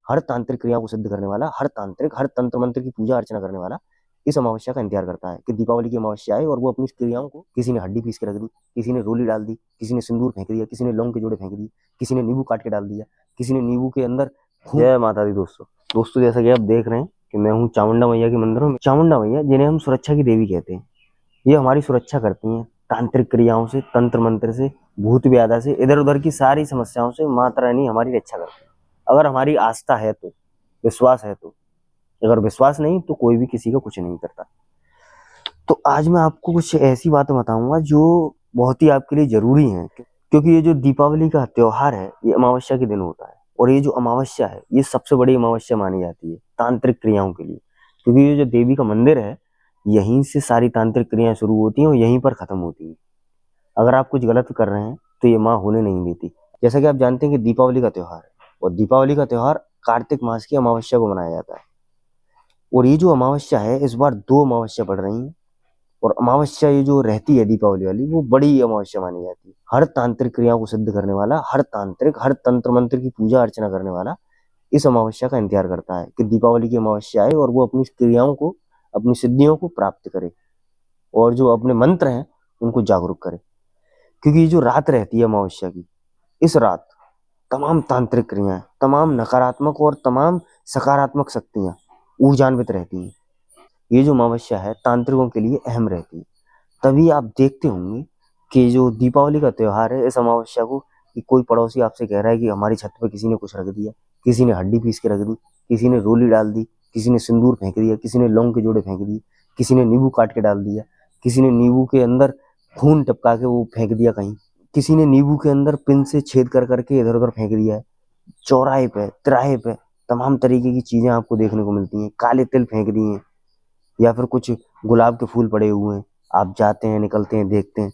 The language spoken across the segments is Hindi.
हर तांत्रिक क्रिया को सिद्ध करने वाला, हर तांत्रिक, हर तंत्र मंत्र की पूजा अर्चना करने वाला इस अमावस्या का इंतजार करता है कि दीपावली की अमावस्या आए और वो अपनी क्रियाओं को, किसी ने हड्डी पीस के रख दी, किसी ने रोली डाल दी, किसी ने सिंदूर फेंक दिया, किसी ने लौंग के जोड़े फेंक दिए, किसी ने नींबू काट के डाल दिया, किसी ने नींबू के अंदर जय माता दी। दोस्तों जैसा कि आप देख रहे हैं कि मैं हूँ चामुंडा मैया के मंदिर में। चामुंडा मैया, जिन्हें हम सुरक्षा की देवी कहते हैं, ये हमारी सुरक्षा करती हैं तांत्रिक क्रियाओं से, तंत्र मंत्र से, भूत व्याधा से, इधर उधर की सारी समस्याओं से माता रानी हमारी रक्षा करती है। अगर हमारी आस्था है तो, विश्वास है तो, अगर विश्वास नहीं तो कोई भी किसी का कुछ नहीं करता। तो आज मैं आपको कुछ ऐसी बातें बताऊंगा जो बहुत ही आपके लिए जरूरी हैं, क्योंकि ये जो दीपावली का त्योहार है ये अमावस्या के दिन होता है, और ये जो अमावस्या है ये सबसे बड़ी अमावस्या मानी जाती है तांत्रिक क्रियाओं के लिए, क्योंकि ये जो देवी का मंदिर है यहीं से सारी तांत्रिक क्रियाएं शुरू होती हैं और यहीं पर खत्म होती हैं। अगर आप कुछ गलत कर रहे हैं तो ये माँ होने नहीं देती। जैसा कि आप जानते हैं कि दीपावली का त्योहार है, और दीपावली का त्योहार कार्तिक मास की अमावस्या को मनाया जाता है। और ये जो अमावस्या है, इस बार 2 अमावस्या पड़ रही हैं, और अमावस्या ये जो रहती है दीपावली वाली, वो बड़ी अमावस्या मानी जाती है। हर तांत्रिक क्रिया को सिद्ध करने वाला, हर तांत्रिक, हर तंत्र मंत्र की पूजा अर्चना करने वाला इस अमावस्या का इंतजार करता है कि दीपावली की अमावस्या आए और वो अपनी क्रियाओं को, अपनी सिद्धियों को प्राप्त करे, और जो अपने मंत्र हैं उनको जागरूक करे। क्योंकि ये जो रात रहती है अमावस्या की, इस रात तमाम तांत्रिक क्रियाएं, तमाम नकारात्मक और तमाम सकारात्मक शक्तियां ऊर्जान्वित रहती हैं। ये जो अमावस्या है तांत्रिकों के लिए अहम रहती है। तभी आप देखते होंगे कि जो दीपावली का त्योहार है, इस अमावस्या को, कि कोई पड़ोसी आपसे कह रहा है कि हमारी छत पे किसी ने कुछ रख दिया, किसी ने हड्डी पीस के रख दी, किसी ने रोली डाल दी, किसी ने सिंदूर फेंक दिया, किसी ने लौंग के जोड़े फेंक दिए, किसी ने नींबू काट के डाल दिया, किसी ने नींबू के अंदर खून टपका के वो फेंक दिया कहीं, किसी ने नींबू के अंदर पिन से छेद कर करके इधर उधर फेंक दिया है। चौराहे पे, तिराहे पे तमाम तरीके की चीजें आपको देखने को मिलती हैं। काले तिल फेंक दिए हैं, या फिर कुछ गुलाब के फूल पड़े हुए हैं, आप जाते हैं, निकलते हैं, देखते हैं।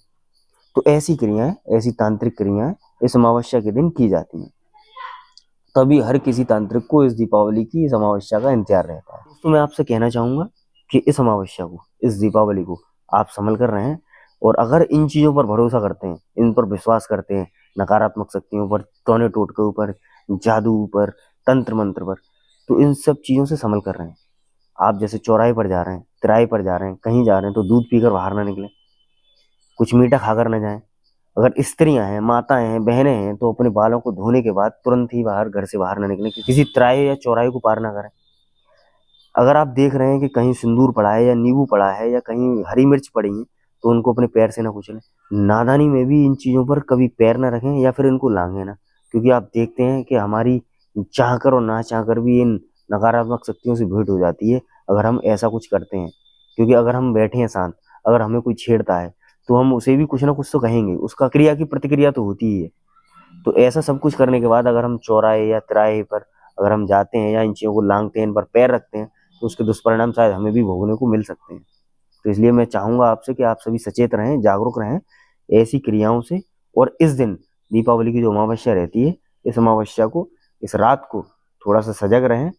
तो ऐसी क्रियाएं, ऐसी तांत्रिक क्रियाएं इस अमावस्या के दिन की जाती हैं। तभी हर किसी तांत्रिक को इस दीपावली की, इस अमावस्या का इंतजार रहता है। तो मैं आपसे कहना चाहूंगा कि इस अमावस्या को, इस दीपावली को आप संभल कर रहें, और अगर इन चीजों पर भरोसा करते हैं, इन पर विश्वास करते हैं, नकारात्मक शक्तियों पर, टोने टोटके ऊपर, जादू पर, तंत्र मंत्र पर, तो इन सब चीजों से संभल कर रहें। आप जैसे चौराहे पर जा रहे हैं, तिराहे पर जा रहे हैं, कहीं जा रहे हैं, तो दूध पीकर बाहर ना निकलें, कुछ मीठा खाकर ना जाएं। अगर स्त्रियां हैं, माताएं हैं, बहनें हैं, तो अपने बालों को धोने के बाद तुरंत ही बाहर, घर से बाहर ना निकलें, किसी तिराहे या चौराहे को पार ना करें। अगर आप देख रहे हैं कि कहीं सिंदूर पड़ा है या नींबू पड़ा है या कहीं हरी मिर्च पड़ी है, तो उनको अपने पैर से ना कुचलें। नादानी में भी इन चीजों पर कभी पैर ना रखें या फिर इनको लांघें ना, क्योंकि आप देखते हैं कि हमारी चाहकर और ना चाहकर भी इन नकारात्मक शक्तियों से भेंट हो जाती है अगर हम ऐसा कुछ करते हैं। क्योंकि अगर हम बैठे हैं शांत, अगर हमें कोई छेड़ता है तो हम उसे भी कुछ ना कुछ तो कहेंगे, उसका क्रिया की प्रतिक्रिया तो होती ही है। तो ऐसा सब कुछ करने के बाद अगर हम चौराहे या तिराहे पर अगर हम जाते हैं या इन चीजों को लांघते हैं, इन पर पैर रखते हैं, तो उसके दुष्परिणाम शायद हमें भी भोगने को मिल सकते हैं। तो इसलिए मैं चाहूंगा आपसे कि आप सभी सचेत रहें, जागरूक रहें ऐसी क्रियाओं से। और इस दिन दीपावली की जो अमावस्या रहती है, इस अमावस्या को, इस रात को थोड़ा सा सजग रहें।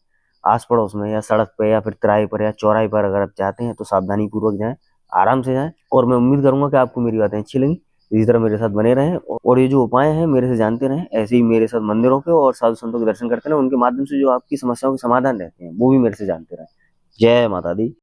आस पड़ोस में या सड़क पे या फिर तिराहे पर या चौराहे पर अगर आप जाते हैं तो सावधानी पूर्वक जाएं, आराम से जाएं। और मैं उम्मीद करूंगा कि आपको मेरी बातें अच्छी लगी। इसी तरह मेरे साथ बने रहें, और ये जो उपाय हैं मेरे से जानते रहें। ऐसे ही मेरे साथ मंदिरों के और साधु संतों के दर्शन करते रहें, उनके माध्यम से जो आपकी समस्याओं के समाधान रहते हैं वो भी मेरे से जानते रहें। जय माता दी।